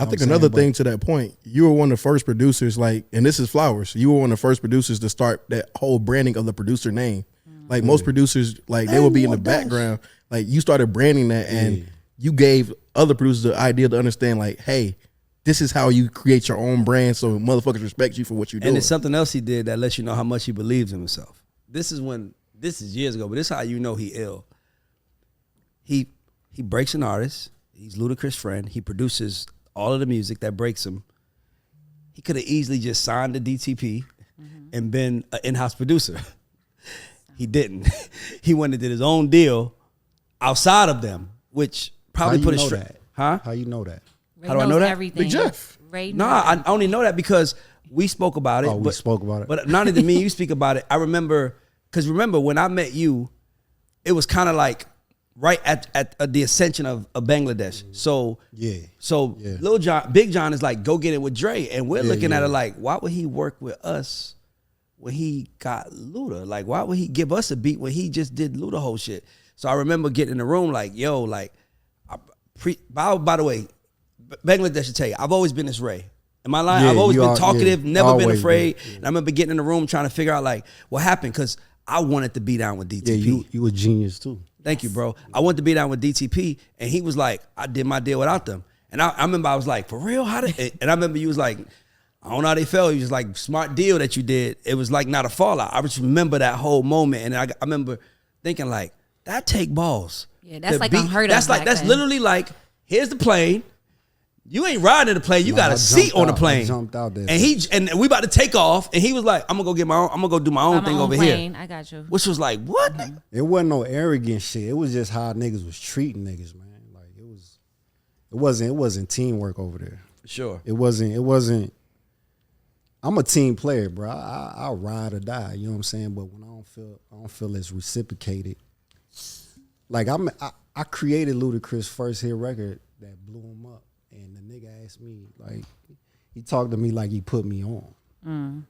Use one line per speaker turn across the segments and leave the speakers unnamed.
I think another thing to that point, you were one of the first producers, like, and this is Flowers. You were one of the first producers to start that whole branding of the producer name. Like most producers, like they will be in the background. Like you started branding that, and you gave other producers the idea to understand, like, hey, this is how you create your own brand, so motherfuckers respect you for what you do.
And it's something else he did that lets you know how much he believes in himself. This is years ago, but this is how you know he ill. He breaks an artist. He's Ludacris' friend. He produces all of the music that breaks him. He could have easily just signed to DTP and been an in-house producer. He didn't. He went and did his own deal outside of them, which probably put his straight. Huh?
How you know that?
Ray How do I know that?
Everything.
Big Jeff.
No, I only know that because we spoke about it.
Oh, we spoke about it.
But not only me and you speak about it. I remember, because remember when I met you, it was kind of like right at the ascension of Bangladesh. So Lil Jon, Big John is like, go get it with Dre, and we're looking at it like, why would he work with us when he got Luda? Like, why would he give us a beat when he just did Luda whole shit? So I remember getting in the room like, yo, like, by the way, Bangladesh should tell you, I've always been this Ray. Am I lying? I've always been talkative, never been afraid. And I remember getting in the room trying to figure out like what happened, because I wanted to be down with DTP.
Yeah, you a genius too.
Thank you, bro. I wanted to be down with DTP, and he was like, I did my deal without them. And I remember I was like, for real? How did? And I remember you was like, I don't know how they felt. He was like, smart deal that you did. It was like not a fallout. I just remember that whole moment, and I remember thinking like, that take balls.
Yeah, that's like unheard of.
That's literally like, here's the plane. You ain't riding the plane. You got a seat on the plane.
I jumped out there.
And we about to take off. And he was like, I'm gonna go do my own thing over here.
I got you.
Which was like, what?
It wasn't no arrogant shit. It was just how niggas was treating niggas, man. Like it wasn't teamwork over there.
For sure.
It wasn't. I'm a team player, bro. I'll ride or die. You know what I'm saying? But when I don't feel it's reciprocated. Like I created Ludacris' first hit record that blew him up. And the nigga asked me, like, he talked to me like he put me on.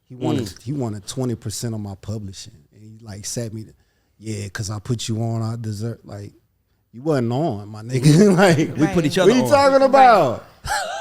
He wanted 20% of my publishing. And he like sat me, cause I put you on, I deserve, like, you wasn't on, my nigga. Like,
we put each other on.
What are you talking about?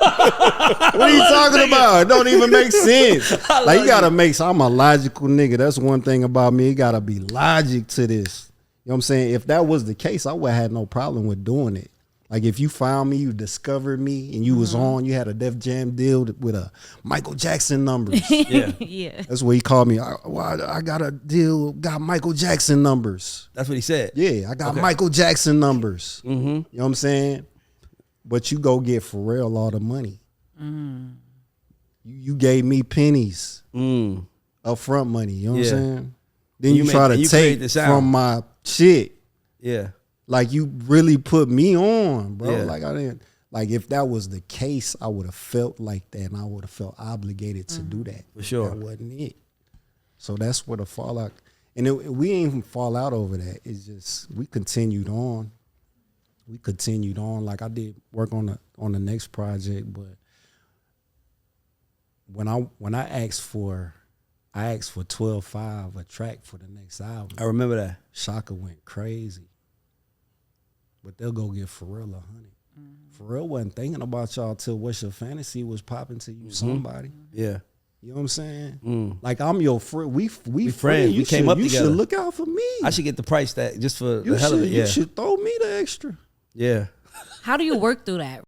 What are you talking about? It don't even make sense. Like, you gotta make, I'm a logical nigga. That's one thing about me. It gotta be logic to this. You know what I'm saying? If that was the case, I would have had no problem with doing it. Like if you found me, you discovered me, and you was on, you had a Def Jam deal with a Michael Jackson numbers.
Yeah.
That's what he called me. I got a deal, got Michael Jackson numbers.
That's what he said.
Yeah, I got Michael Jackson numbers. You know what I'm saying? But you go get Pharrell all the money. You gave me pennies, upfront money. You know what I'm saying? Then you try to take from my shit.
Yeah.
Like you really put me on, bro. Yeah. Like I didn't. Like if that was the case, I would have felt like that, and I would have felt obligated to do that.
For sure,
that wasn't it. So that's where the fallout. And we ain't even fall out over that. It's just we continued on. We continued on. Like I did work on the next project, but when I asked for 12.5 a track for the next album.
I remember that.
Shaka went crazy. But they'll go get Pharrell 100. Pharrell wasn't thinking about y'all till What's Your Fantasy was popping to you somebody.
Yeah.
You know what I'm saying? Like I'm your friend. We
friends. We came up together.
You should look out for me.
I should get the price that just for the hell of it. Yeah.
You should throw me the extra.
Yeah.
How do you work through that?